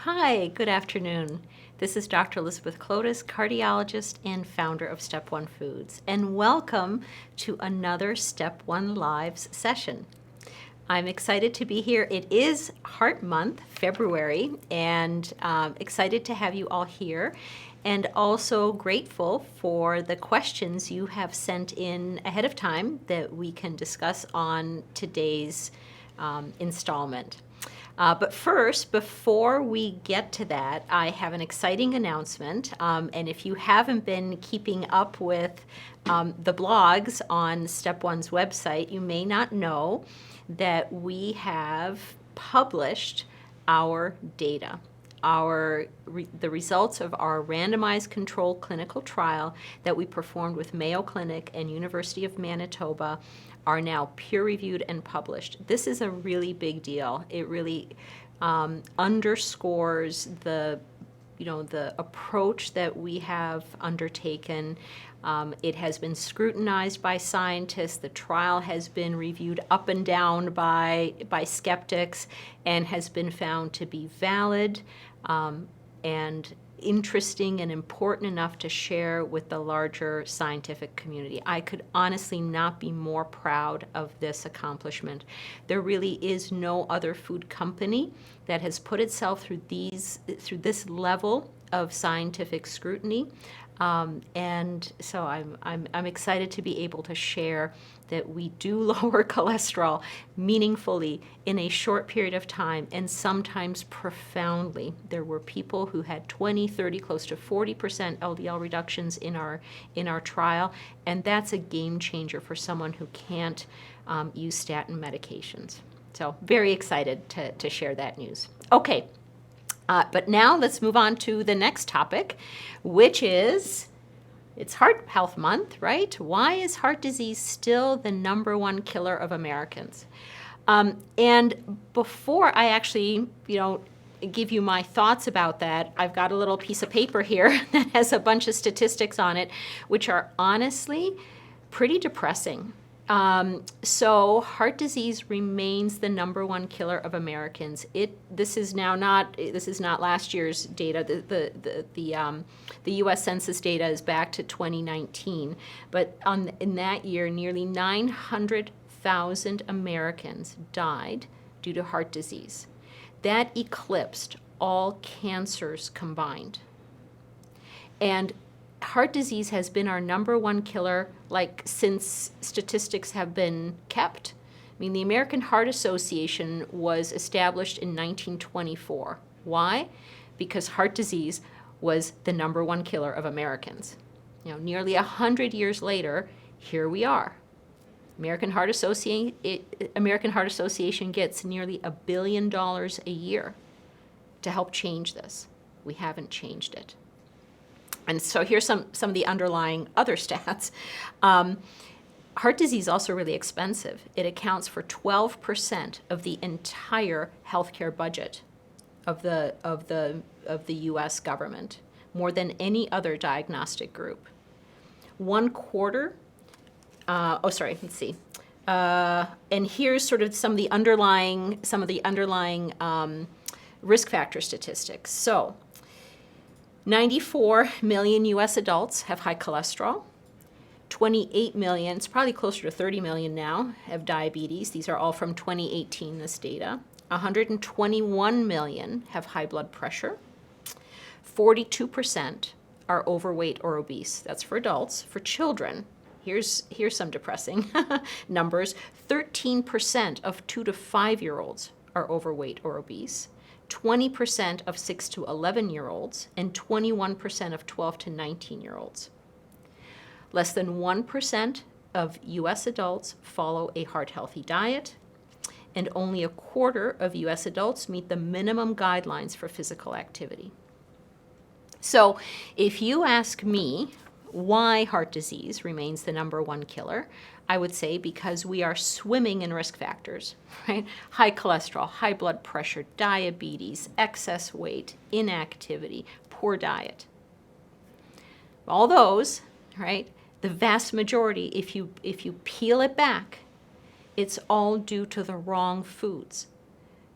Hi, good afternoon. This is Dr. Elizabeth Klodas, cardiologist and founder of Step 1 Foods, and welcome to another Step 1 Lives session. I'm excited to be here. It is Heart Month, February, and excited to have you all here, and also grateful for the questions you have sent in ahead of time that we can discuss on today's installment. But first, before we get to that, I have an exciting announcement. And if you haven't been keeping up with the blogs on Step 1's website, you may not know that we have published our data. The results of our randomized controlled clinical trial that we performed with Mayo Clinic and University of Manitoba are now peer-reviewed and published. This is a really big deal. It really underscores the approach that we have undertaken. It has been scrutinized by scientists. The trial has been reviewed up and down by skeptics and has been found to be valid and interesting and important enough to share with the larger scientific community. I could honestly not be more proud of this accomplishment. There really is no other food company that has put itself through this level of scientific scrutiny. And so I'm excited to be able to share that we do lower cholesterol meaningfully in a short period of time, and sometimes profoundly. There were people who had 20, 30, close to 40% LDL reductions in our trial, and that's a game changer for someone who can't use statin medications. So very excited to share that news. Okay. But now let's move on to the next topic, which is, it's Heart Health Month, right? Why is heart disease still the #1 killer of Americans? And before I actually, give you my thoughts about that, I've got a little piece of paper here that has a bunch of statistics on it, which are honestly pretty depressing. So heart disease remains the #1 killer of Americans. This is not last year's data. The U.S. Census data is back to 2019, but in that year, nearly 900,000 Americans died due to heart disease. That eclipsed all cancers combined. And heart disease has been our #1 killer since statistics have been kept. I mean, the American Heart Association was established in 1924. Why? Because heart disease was the #1 killer of Americans. Nearly 100 years later, here we are. American Heart Association gets nearly $1 billion a year to help change this. We haven't changed it. And so here's some of the underlying other stats. Heart disease is also really expensive. It accounts for 12% of the entire healthcare budget of the U.S. government, more than any other diagnostic group. 1/4. Let's see. And here's sort of some of the underlying risk factor statistics. So 94 million U.S. adults have high cholesterol. 28 million, it's probably closer to 30 million now, have diabetes. These are all from 2018, this data. 121 million have high blood pressure. 42% are overweight or obese. That's for adults. For children, here's some depressing numbers. 13% of 2 to 5-year-olds are overweight or obese. 20% of 6 to 11-year-olds, and 21% of 12 to 19-year-olds. Less than 1% of U.S. adults follow a heart-healthy diet, and only 1/4 of U.S. adults meet the minimum guidelines for physical activity. So if you ask me why heart disease remains the #1 killer, I would say because we are swimming in risk factors, right? High cholesterol, high blood pressure, diabetes, excess weight, inactivity, poor diet. All those, right? The vast majority, if you peel it back, it's all due to the wrong foods.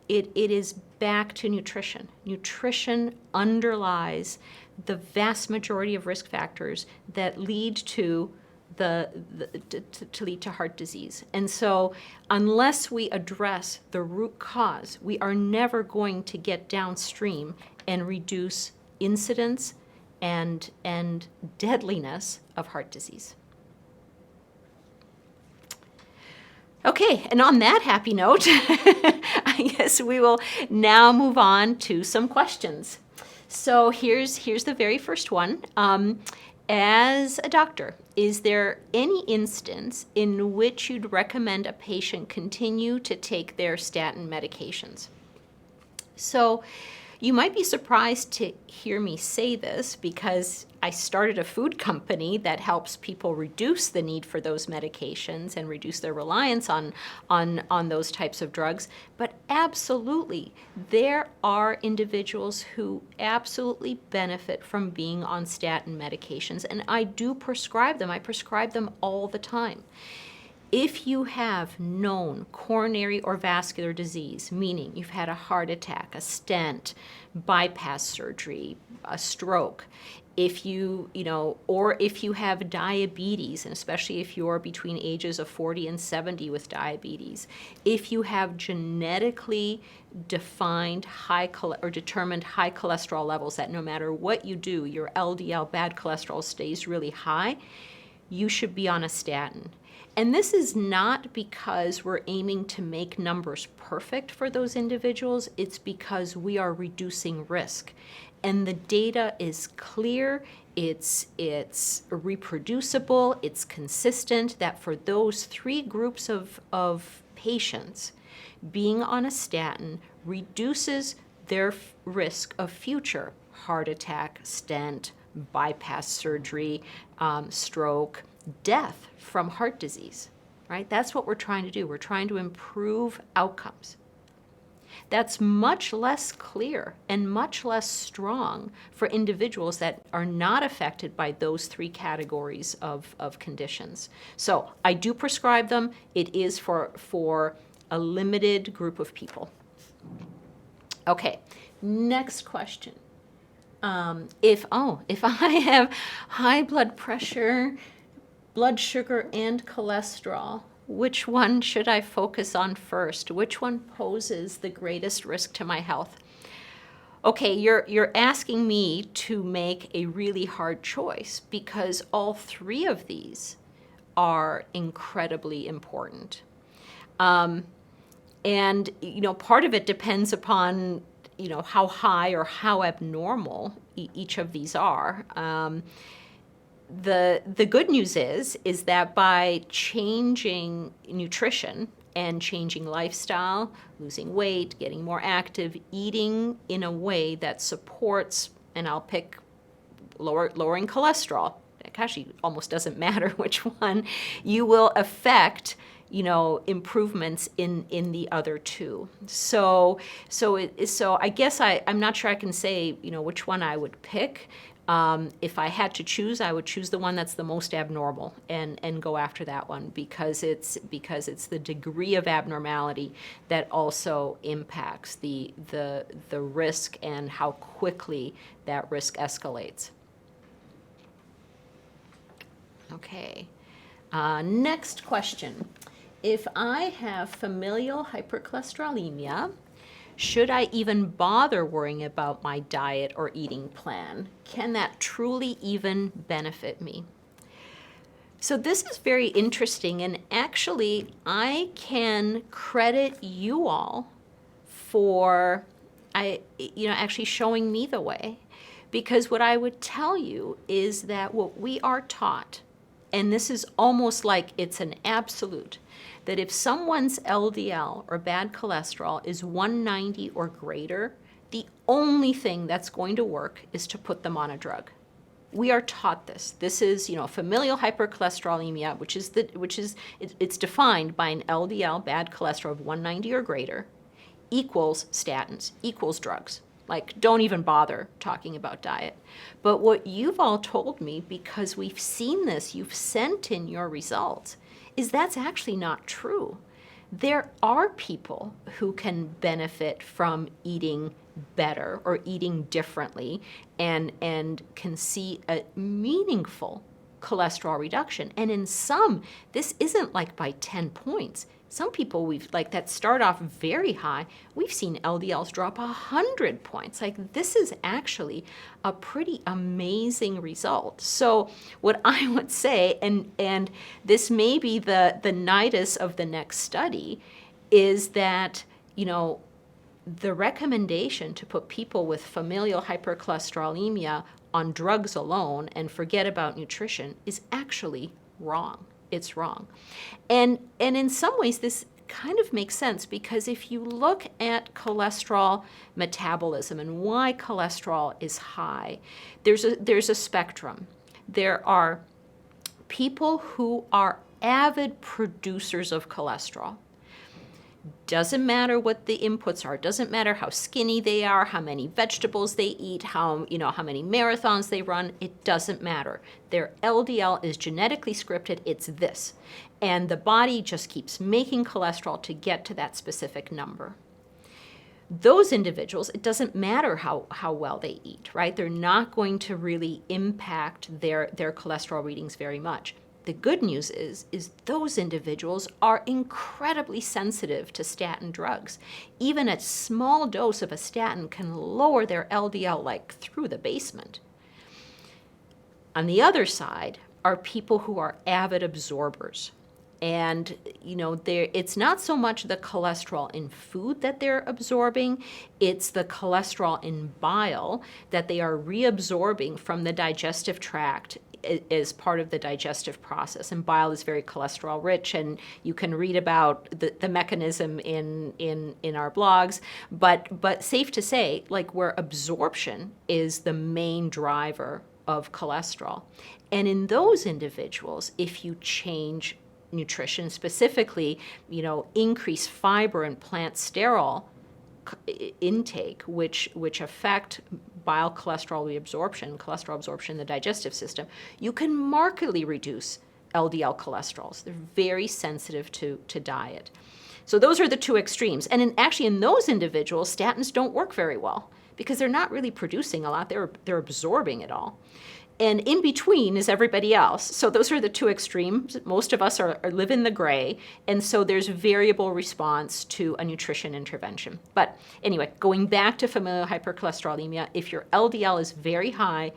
it is back to nutrition. Nutrition underlies the vast majority of risk factors that lead to to lead to heart disease. And so unless we address the root cause, we are never going to get downstream and reduce incidence and deadliness of heart disease. Okay, and on that happy note, I guess we will now move on to some questions. So here's the very first one. As a doctor, is there any instance in which you'd recommend a patient continue to take their statin medications? So you might be surprised to hear me say this because I started a food company that helps people reduce the need for those medications and reduce their reliance on those types of drugs. But absolutely, there are individuals who absolutely benefit from being on statin medications, and I do prescribe them. I prescribe them all the time. If you have known coronary or vascular disease, meaning you've had a heart attack, a stent, bypass surgery, a stroke, if you have diabetes, and especially if you're between ages of 40 and 70 with diabetes, if you have genetically defined determined high cholesterol levels that no matter what you do, your LDL bad cholesterol stays really high, you should be on a statin. And this is not because we're aiming to make numbers perfect for those individuals. It's because we are reducing risk. And the data is clear, it's reproducible, it's consistent that for those three groups of patients, being on a statin reduces their risk of future heart attack, stent, bypass surgery, stroke, death from heart disease, right? That's what we're trying to do. We're trying to improve outcomes. That's much less clear and much less strong for individuals that are not affected by those three categories of conditions. So I do prescribe them. It is for a limited group of people. Okay, next question. If I have high blood pressure, blood sugar, and cholesterol, which one should I focus on first? Which one poses the greatest risk to my health? Okay, you're asking me to make a really hard choice because all three of these are incredibly important. And, part of it depends upon, how high or how abnormal each of these are. The good news is that by changing nutrition and changing lifestyle, losing weight, getting more active, eating in a way that supports, and I'll pick lowering cholesterol, it actually almost doesn't matter which one, you will affect improvements in the other two. So I guess I'm not sure I can say which one I would pick. If I had to choose, I would choose the one that's the most abnormal and go after that one because it's the degree of abnormality that also impacts the risk and how quickly that risk escalates. Okay, next question. If I have familial hypercholesterolemia, should I even bother worrying about my diet or eating plan? Can that truly even benefit me? So this is very interesting, and actually I can credit you all for actually showing me the way, because what I would tell you is that what we are taught, and this is almost like it's an absolute, that if someone's LDL or bad cholesterol is 190 or greater, the only thing that's going to work is to put them on a drug. We are taught this. This is, familial hypercholesterolemia, it's defined by an LDL bad cholesterol of 190 or greater, equals statins, equals drugs. Like, don't even bother talking about diet. But what you've all told me, because we've seen this, you've sent in your results, is that's actually not true. there are people who can benefit from eating better or eating differently and can see a meaningful cholesterol reduction. And in some, this isn't like by 10 points. Some people we've like that start off very high, we've seen LDLs drop 100 points. Like this is actually a pretty amazing result. So what I would say, and this may be the nidus of the next study, is that, the recommendation to put people with familial hypercholesterolemia on drugs alone and forget about nutrition is actually wrong. It's wrong. And in some ways, this kind of makes sense, because if you look at cholesterol metabolism and why cholesterol is high, there's a spectrum. There are people who are avid producers of cholesterol. Doesn't matter what the inputs are. Doesn't matter how skinny they are, how many vegetables they eat, how many marathons they run. It doesn't matter. Their LDL is genetically scripted. It's this. And the body just keeps making cholesterol to get to that specific number. Those individuals, it doesn't matter how well they eat, right? They're not going to really impact their cholesterol readings very much. The good news is those individuals are incredibly sensitive to statin drugs. Even a small dose of a statin can lower their LDL like through the basement. On the other side are people who are avid absorbers. And, it's not so much the cholesterol in food that they're absorbing, it's the cholesterol in bile that they are reabsorbing from the digestive tract as part of the digestive process. And bile is very cholesterol rich, and you can read about the mechanism in our blogs. But safe to say, like where absorption is the main driver of cholesterol. And in those individuals, if you change nutrition, specifically, increase fiber and plant sterol intake, which affect bile cholesterol cholesterol absorption in the digestive system, you can markedly reduce LDL cholesterols. They're very sensitive to diet. So those are the two extremes. And in those individuals, statins don't work very well because they're not really producing a lot. They're absorbing it all. And in between is everybody else. So those are the two extremes. Most of us live in the gray. And so there's variable response to a nutrition intervention. But anyway, going back to familial hypercholesterolemia, if your LDL is very high,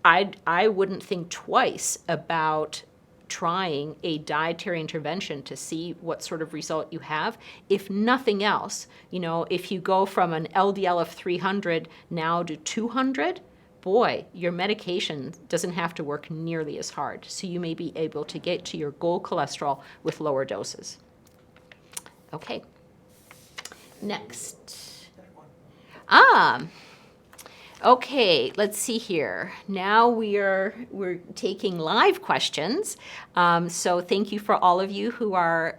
I wouldn't think twice about trying a dietary intervention to see what sort of result you have. If nothing else, if you go from an LDL of 300 now to 200, boy, your medication doesn't have to work nearly as hard. So you may be able to get to your goal cholesterol with lower doses. Okay. Next. Okay, let's see here. Now we're taking live questions. So thank you for all of you who are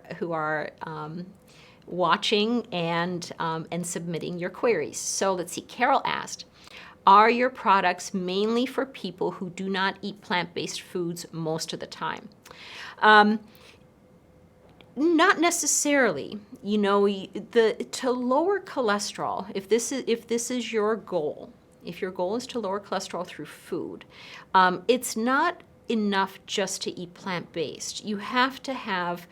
watching and submitting your queries. So let's see. Carol asked, are your products mainly for people who do not eat plant-based foods most of the time? Not necessarily. To lower cholesterol, if this is your goal, if your goal is to lower cholesterol through food, it's not enough just to eat plant-based. You have to have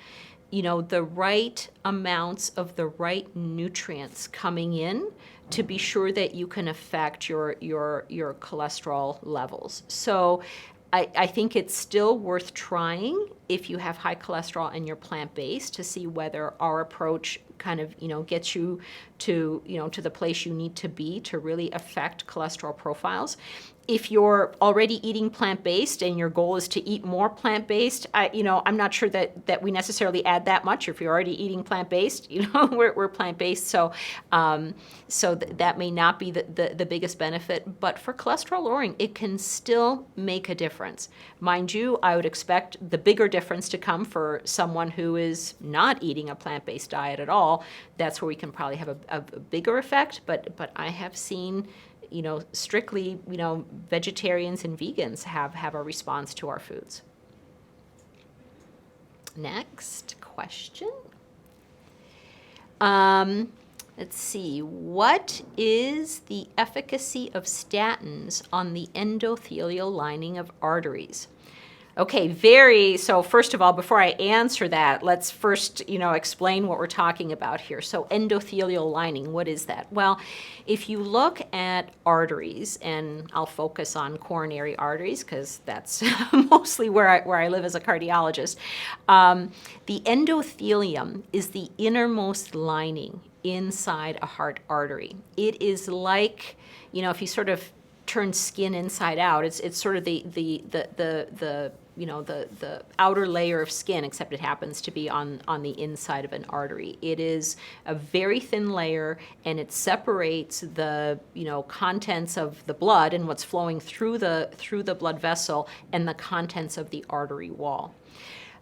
the right amounts of the right nutrients coming in to be sure that you can affect your cholesterol levels. So I think it's still worth trying if you have high cholesterol and you're plant-based to see whether our approach kind of, gets you to the place you need to be to really affect cholesterol profiles. If you're already eating plant-based and your goal is to eat more plant-based, I'm not sure that we necessarily add that much. If you're already eating plant-based, we're plant-based, so that may not be the biggest benefit. But for cholesterol lowering, it can still make a difference. Mind you, I would expect the bigger difference to come for someone who is not eating a plant-based diet at all. That's where we can probably have a bigger effect. But I have seen strictly, vegetarians and vegans have a response to our foods. Next question. Let's see. What is the efficacy of statins on the endothelial lining of arteries? Okay, so first of all, before I answer that, let's first, explain what we're talking about here. So endothelial lining, what is that? Well, if you look at arteries, and I'll focus on coronary arteries because that's mostly where I live as a cardiologist, the endothelium is the innermost lining inside a heart artery. It is like, if you sort of turn skin inside out, it's sort of the outer layer of skin, except it happens to be on the inside of an artery. It is a very thin layer, and it separates the contents of the blood and what's flowing through the blood vessel and the contents of the artery wall.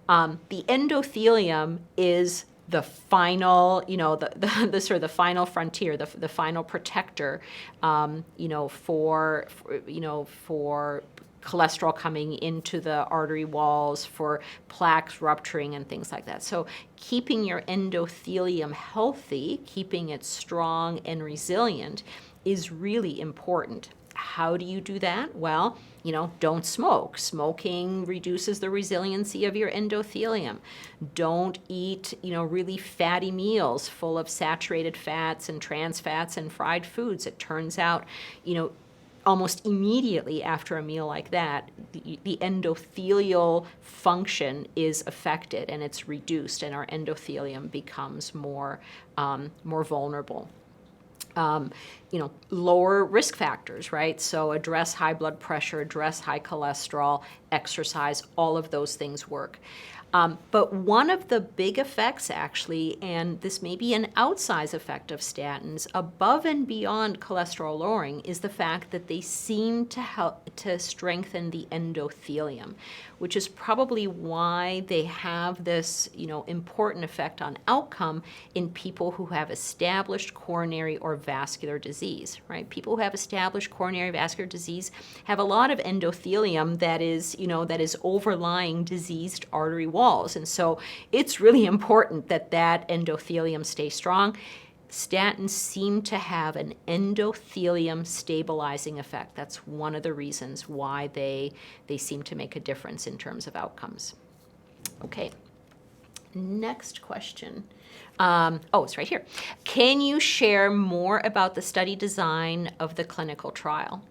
The endothelium is the final, the sort of the final frontier, the final protector, for cholesterol coming into the artery walls, for plaques rupturing and things like that. So keeping your endothelium healthy, keeping it strong and resilient is really important. How do you do that? Well, don't smoke. Smoking reduces the resiliency of your endothelium. Don't eat, really fatty meals full of saturated fats and trans fats and fried foods. It turns out, almost immediately after a meal like that, the endothelial function is affected and it's reduced, and our endothelium becomes more vulnerable. Lower risk factors, right? So address high blood pressure, address high cholesterol, exercise, all of those things work. But one of the big effects, actually, and this may be an outsized effect of statins above and beyond cholesterol lowering, is the fact that they seem to help to strengthen the endothelium, which is probably why they have this, important effect on outcome in people who have established coronary or vascular disease, right? People who have established coronary vascular disease have a lot of endothelium that is overlying diseased artery walls. And so it's really important that endothelium stay strong. Statins seem to have an endothelium stabilizing effect. That's one of the reasons why they seem to make a difference in terms of outcomes. Okay, next question. It's right here. Can you share more about the study design of the clinical trial?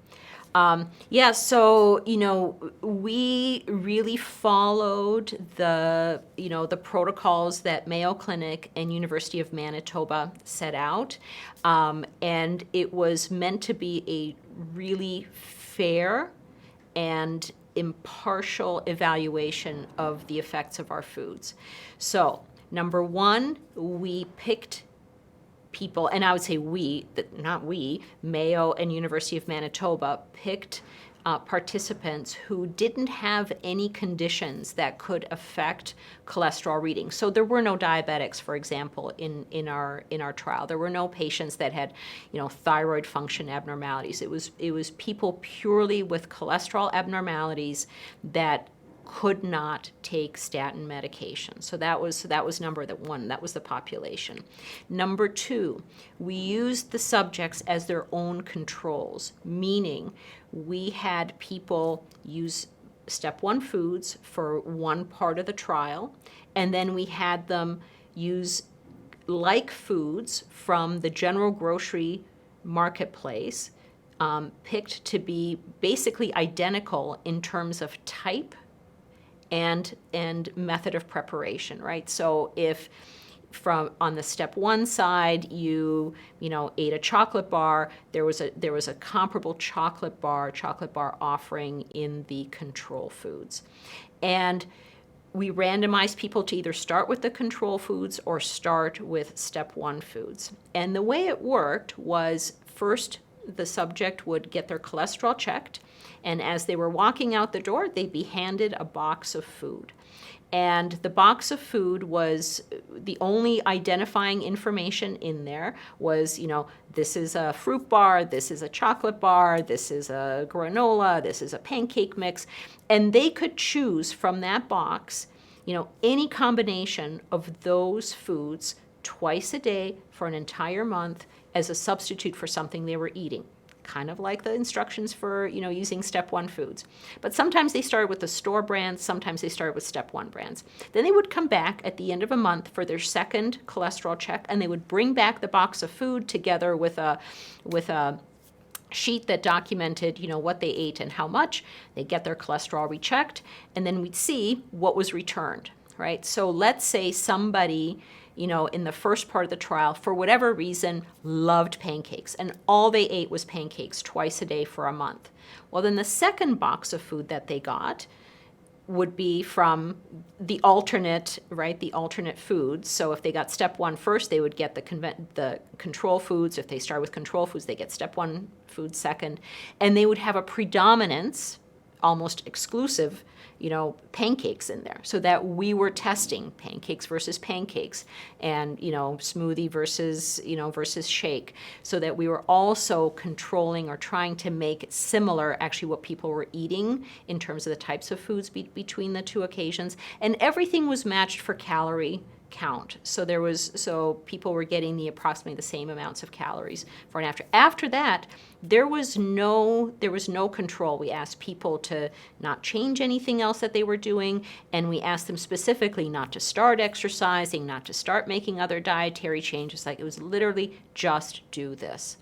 So, we really followed the protocols that Mayo Clinic and University of Manitoba set out, and it was meant to be a really fair and impartial evaluation of the effects of our foods. So, number one, we picked people, and I would say Mayo and University of Manitoba picked participants who didn't have any conditions that could affect cholesterol reading. So there were no diabetics, for example, in our trial. There were no patients that had, thyroid function abnormalities. It was people purely with cholesterol abnormalities that could not take statin medication. So that was number one. That was the population. Number two, we used the subjects as their own controls, meaning we had people use step 1 foods for one part of the trial, and then we had them use like foods from the general grocery marketplace, picked to be basically identical in terms of type and method of preparation, right? So if on the step 1 side you ate a chocolate bar, there was a comparable chocolate bar offering in the control foods. And we randomized people to either start with the control foods or start with step 1 foods. And the way it worked was, first the subject would get their cholesterol checked, and as they were walking out the door, they'd be handed a box of food. And the box of food was the only identifying information in there was, this is a fruit bar, this is a chocolate bar, this is a granola, this is a pancake mix. And they could choose from that box, any combination of those foods twice a day for an entire month as a substitute for something they were eating. Kind of like the instructions for, using step 1 foods. But sometimes they started with the store brands, sometimes they started with step 1 brands. Then they would come back at the end of a month for their second cholesterol check, and they would bring back the box of food together with a sheet that documented, what they ate and how much. They get their cholesterol rechecked, and then we'd see what was returned, right? So let's say somebody, in the first part of the trial, for whatever reason, loved pancakes, and all they ate was pancakes twice a day for a month. Well, then the second box of food that they got would be from the alternate, right, the alternate foods. So if they got step 1 first, they would get the control foods. If they start with control foods, they get step 1 foods second. And they would have a predominance, almost exclusive, pancakes in there, so that we were testing pancakes versus pancakes, and smoothie versus shake, so that we were also controlling or trying to make it similar actually what people were eating in terms of the types of foods between the two occasions, and everything was matched for calorie count. So people were getting approximately the same amounts of calories for and after. After that, there was no control. We asked people to not change anything else that they were doing, and we asked them specifically not to start exercising, not to start making other dietary changes. Like, it was literally just do this.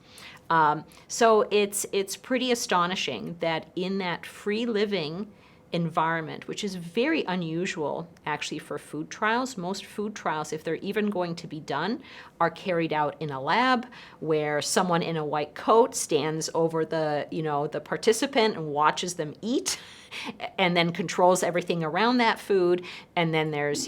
So it's pretty astonishing that in that free living environment, which is very unusual actually for food trials. Most food trials, if they're even going to be done, are carried out in a lab where someone in a white coat stands over the participant and watches them eat, and then controls everything around that food, and then there's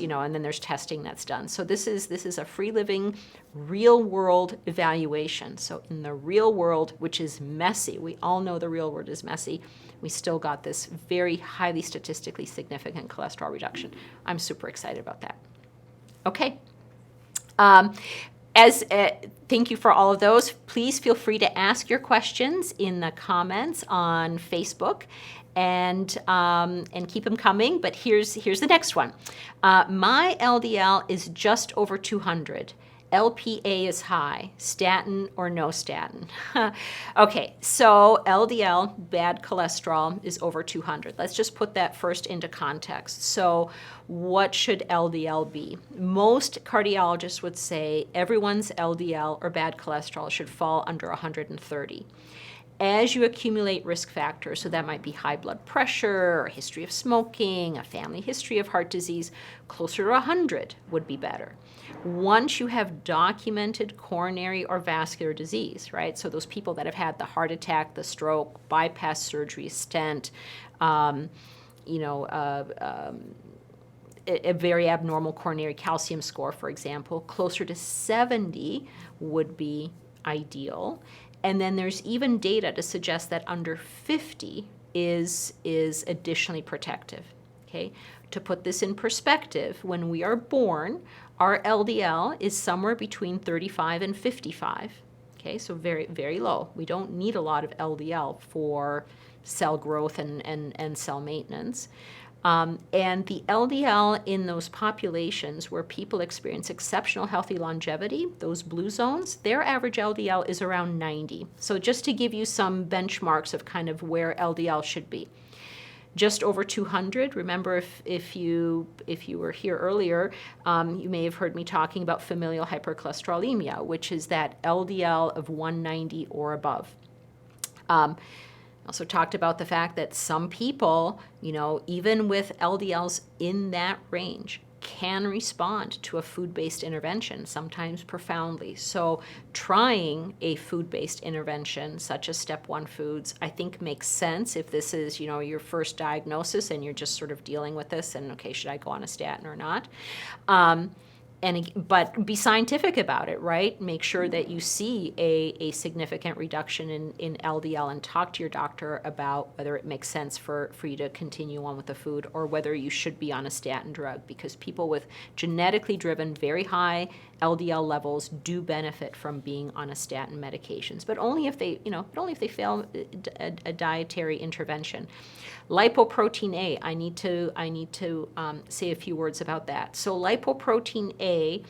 testing that's done. So this is a free living, real world evaluation. So in the real world, which is messy, we all know the real world is messy, we still got this very highly statistically significant cholesterol reduction. I'm super excited about that. Okay. Thank you for all of those. Please feel free to ask your questions in the comments on Facebook, and keep them coming. But here's the next one. My LDL is just over 200. LPA is high, statin or no statin. Okay, so LDL, bad cholesterol, is over 200. Let's just put that first into context. So what should LDL be? Most cardiologists would say everyone's LDL or bad cholesterol should fall under 130. As you accumulate risk factors, so that might be high blood pressure, or history of smoking, a family history of heart disease, closer to 100 would be better. Once you have documented coronary or vascular disease, right? So those people that have had the heart attack, the stroke, bypass surgery, stent, a very abnormal coronary calcium score, for example, closer to 70 would be ideal. And then there's even data to suggest that under 50 is additionally protective. Okay? To put this in perspective, when we are born, our LDL is somewhere between 35 and 55. Okay, so very, very low. We don't need a lot of LDL for cell growth and cell maintenance. And the LDL in those populations where people experience exceptional healthy longevity, those blue zones, their average LDL is around 90. So just to give you some benchmarks of kind of where LDL should be. Just over 200. Remember, if you were here earlier, you may have heard me talking about familial hypercholesterolemia, which is that LDL of 190 or above. Also talked about the fact that some people, even with LDLs in that range, can respond to a food-based intervention, sometimes profoundly. So trying a food-based intervention, such as step 1 foods, I think makes sense if this is, your first diagnosis and you're just sort of dealing with this and, okay, should I go on a statin or not? But be scientific about it, right? Make sure that you see a significant reduction in LDL and talk to your doctor about whether it makes sense for you to continue on with the food or whether you should be on a statin drug, because people with genetically driven, very high LDL levels do benefit from being on a statin medications, but only if they fail a dietary intervention. Lipoprotein A, I need to say a few words about that. So lipoprotein A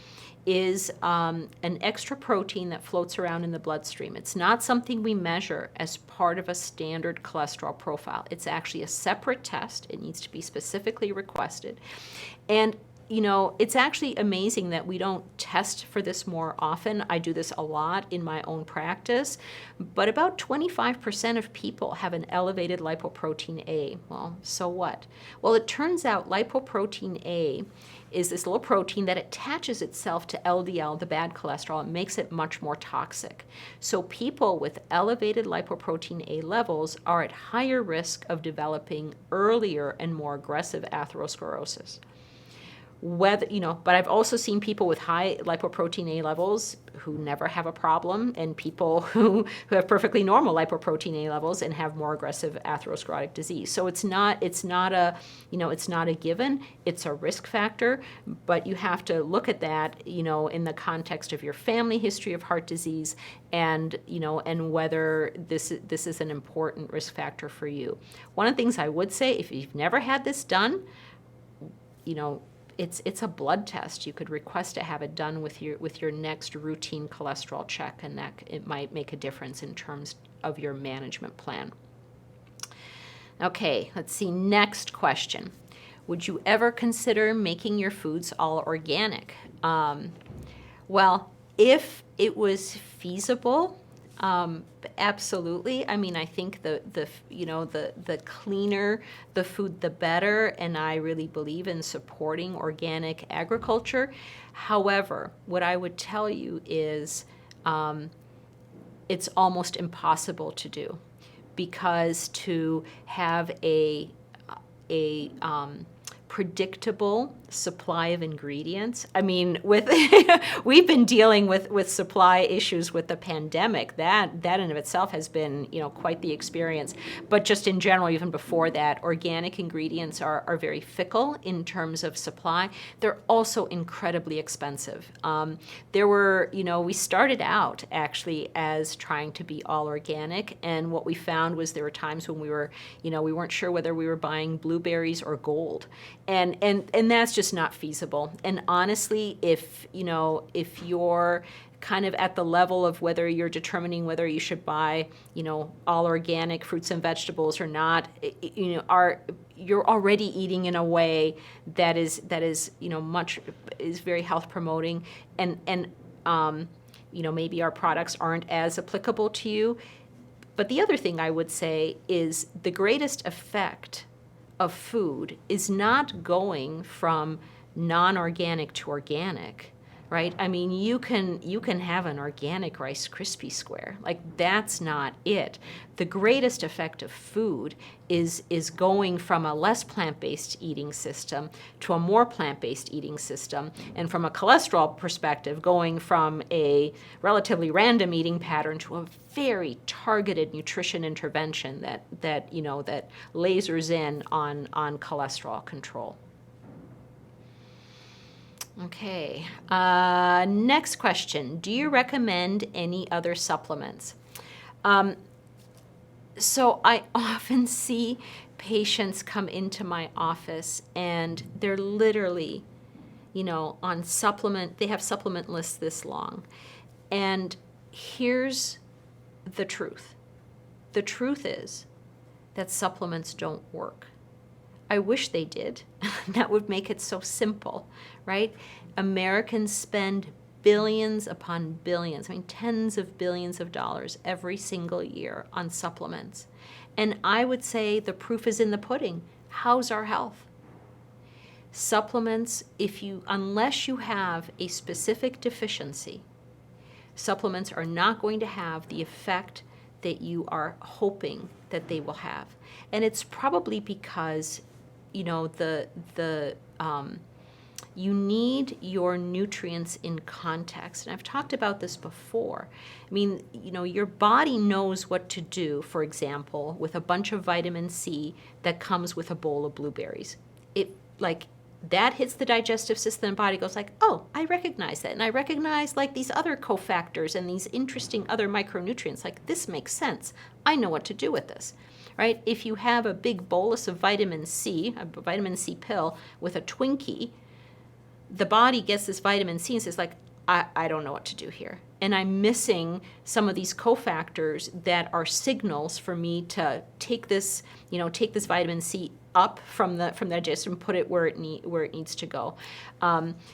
is an extra protein that floats around in the bloodstream. It's not something we measure as part of a standard cholesterol profile. It's actually a separate test. It needs to be specifically requested. And it's actually amazing that we don't test for this more often. I do this a lot in my own practice, but about 25% of people have an elevated lipoprotein A. Well, so what? Well, it turns out lipoprotein A is this little protein that attaches itself to LDL, the bad cholesterol, and makes it much more toxic. So people with elevated lipoprotein A levels are at higher risk of developing earlier and more aggressive atherosclerosis. But I've also seen people with high lipoprotein A levels who never have a problem, and people who have perfectly normal lipoprotein A levels and have more aggressive atherosclerotic disease. So it's not a given. It's a risk factor, but you have to look at that, in the context of your family history of heart disease, and whether this is an important risk factor for you. One of the things I would say, if you've never had this done, it's a blood test. You could request to have it done with your next routine cholesterol check, and that it might make a difference in terms of your management plan. Okay, let's see. Next question. Would you ever consider making your foods all organic? Well, if it was feasible, absolutely. I mean, I think the cleaner the food, the better, and I really believe in supporting organic agriculture. However, what I would tell you is it's almost impossible to do, because to have a predictable supply of ingredients. I mean, we've been dealing with supply issues with the pandemic. That in and of itself has been, quite the experience. But just in general, even before that, organic ingredients are very fickle in terms of supply. They're also incredibly expensive. We started out actually as trying to be all organic, and what we found was there were times when we weren't sure whether we were buying blueberries or gold, and that's just not feasible. And honestly, if you're kind of at the level of whether you're determining whether you should buy, all organic fruits and vegetables or not, you're already eating in a way that is very health promoting, and maybe our products aren't as applicable to you. But the other thing I would say is the greatest effect of food is not going from non-organic to organic, right? I mean, you can have an organic Rice Krispie square. Like, that's not it. The greatest effect of food is going from a less plant-based eating system to a more plant-based eating system, and from a cholesterol perspective, going from a relatively random eating pattern to a very targeted nutrition intervention that lasers in on cholesterol control. Okay, next question. Do you recommend any other supplements? So I often see patients come into my office and they're literally, on supplement, they have supplement lists this long. And here's the truth. The truth is that supplements don't work. I wish they did. That would make it so simple, right? Americans spend billions upon billions, tens of billions of dollars every single year on supplements. And I would say the proof is in the pudding. How's our health? Supplements, unless you have a specific deficiency, supplements are not going to have the effect that you are hoping that they will have. And it's probably because you need your nutrients in context. And I've talked about this before. Your body knows what to do, for example, with a bunch of vitamin C that comes with a bowl of blueberries. That hits the digestive system, the body goes like, oh, I recognize that. And I recognize these other cofactors and these interesting other micronutrients. This makes sense. I know what to do with this. Right? If you have a big bolus of vitamin C, a vitamin C pill with a Twinkie, the body gets this vitamin C and says I don't know what to do here. And I'm missing some of these cofactors that are signals for me to take this, take this vitamin C up from the digestion and put it where it needs to go.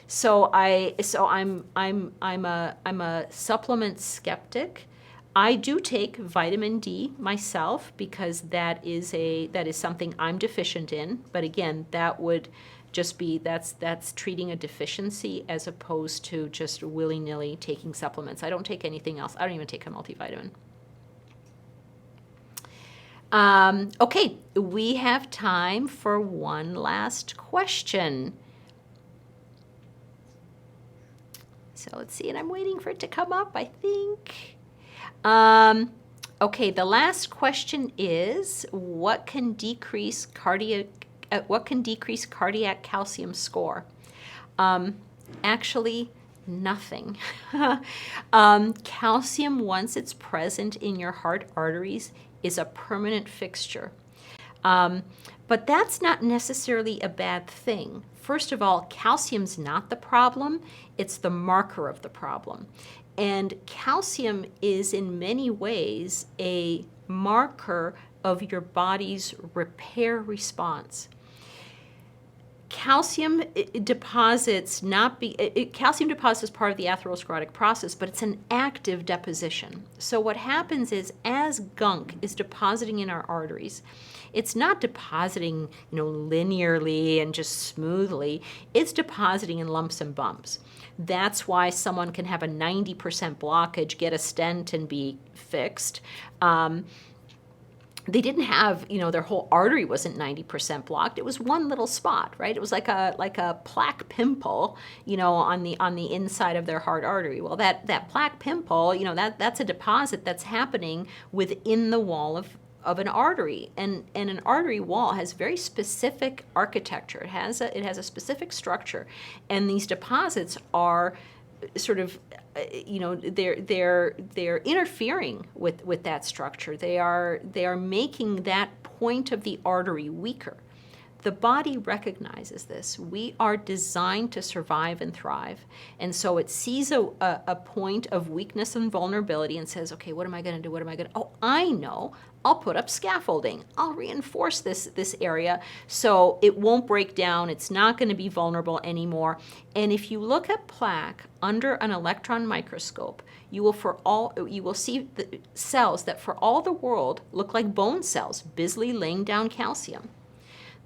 So I'm a supplement skeptic. I do take vitamin D myself because that is something I'm deficient in. But again, that would just be that's treating a deficiency as opposed to just willy-nilly taking supplements. I don't take anything else. I don't even take a multivitamin. Okay, we have time for one last question. So let's see, and I'm waiting for it to come up, I think. Okay, the last question is, what can decrease cardiac calcium score? Actually, nothing. Calcium, once it's present in your heart arteries, is a permanent fixture. But that's not necessarily a bad thing. First of all, calcium's not the problem, it's the marker of the problem. And calcium is in many ways a marker of your body's repair response. Calcium deposits calcium deposits is part of the atherosclerotic process, but it's an active deposition. So what happens is, as gunk is depositing in our arteries, it's not depositing, linearly and just smoothly. It's depositing in lumps and bumps. That's why someone can have a 90% blockage, get a stent, and be fixed. They didn't have, their whole artery wasn't 90% blocked. It was one little spot, right? It was like a plaque pimple, on the inside of their heart artery. Well, that plaque pimple, that's a deposit that's happening within the wall of an artery, and an artery wall has very specific architecture. It has a specific structure, and these deposits are sort of, they're interfering with that structure. They are making that point of the artery weaker. The body recognizes this. We are designed to survive and thrive. And so it sees a point of weakness and vulnerability and says, okay, what am I going to do? Oh, I know. I'll put up scaffolding. I'll reinforce this area so it won't break down. It's not going to be vulnerable anymore. And if you look at plaque under an electron microscope, you will see the cells that for all the world look like bone cells busily laying down calcium.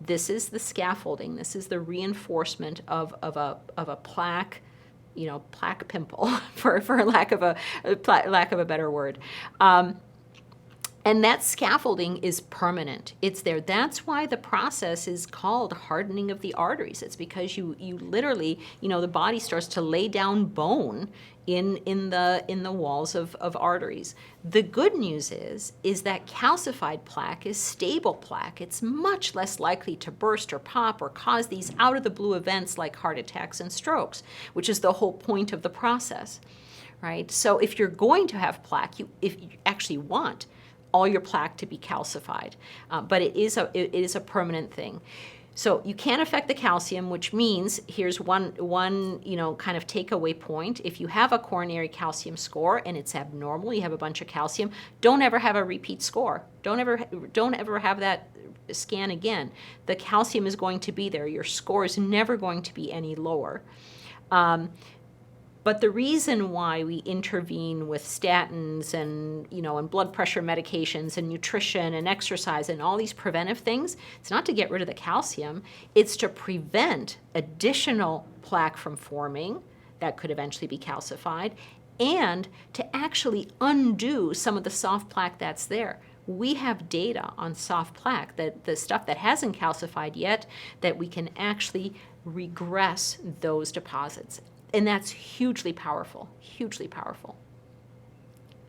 This is the scaffolding. This is the reinforcement of a plaque, plaque pimple, for lack of a better word. And that scaffolding is permanent. It's there. That's why the process is called hardening of the arteries. It's because you literally, the body starts to lay down bone in the walls of arteries. The good news is that calcified plaque is stable plaque. It's much less likely to burst or pop or cause these out of the blue events like heart attacks and strokes, which is the whole point of the process, right? So if you're going to have plaque, if you actually want all your plaque to be calcified, but it is a permanent thing. So you can't affect the calcium, which means here's one kind of takeaway point. If you have a coronary calcium score and it's abnormal, you have a bunch of calcium, don't ever have a repeat score. Don't ever have that scan again. The calcium is going to be there. Your score is never going to be any lower. But the reason why we intervene with statins and, and blood pressure medications and nutrition and exercise and all these preventive things, it's not to get rid of the calcium. It's to prevent additional plaque from forming that could eventually be calcified, and to actually undo some of the soft plaque that's there. We have data on soft plaque, that the stuff that hasn't calcified yet, that we can actually regress those deposits. And that's hugely powerful, hugely powerful.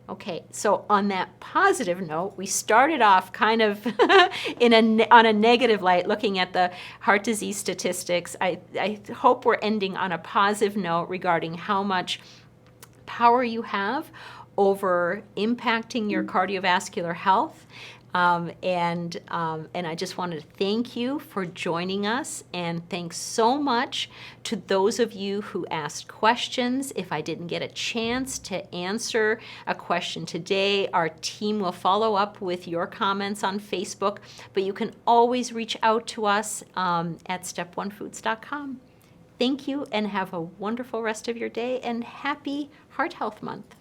Okay, so on that positive note, we started off kind of on a negative light, looking at the heart disease statistics. I hope we're ending on a positive note regarding how much power you have over impacting your cardiovascular health. And I just wanted to thank you for joining us, and thanks so much to those of you who asked questions. If I didn't get a chance to answer a question today, our team will follow up with your comments on Facebook, but you can always reach out to us at step1foods.com. Thank you, and have a wonderful rest of your day, and happy Heart Health Month.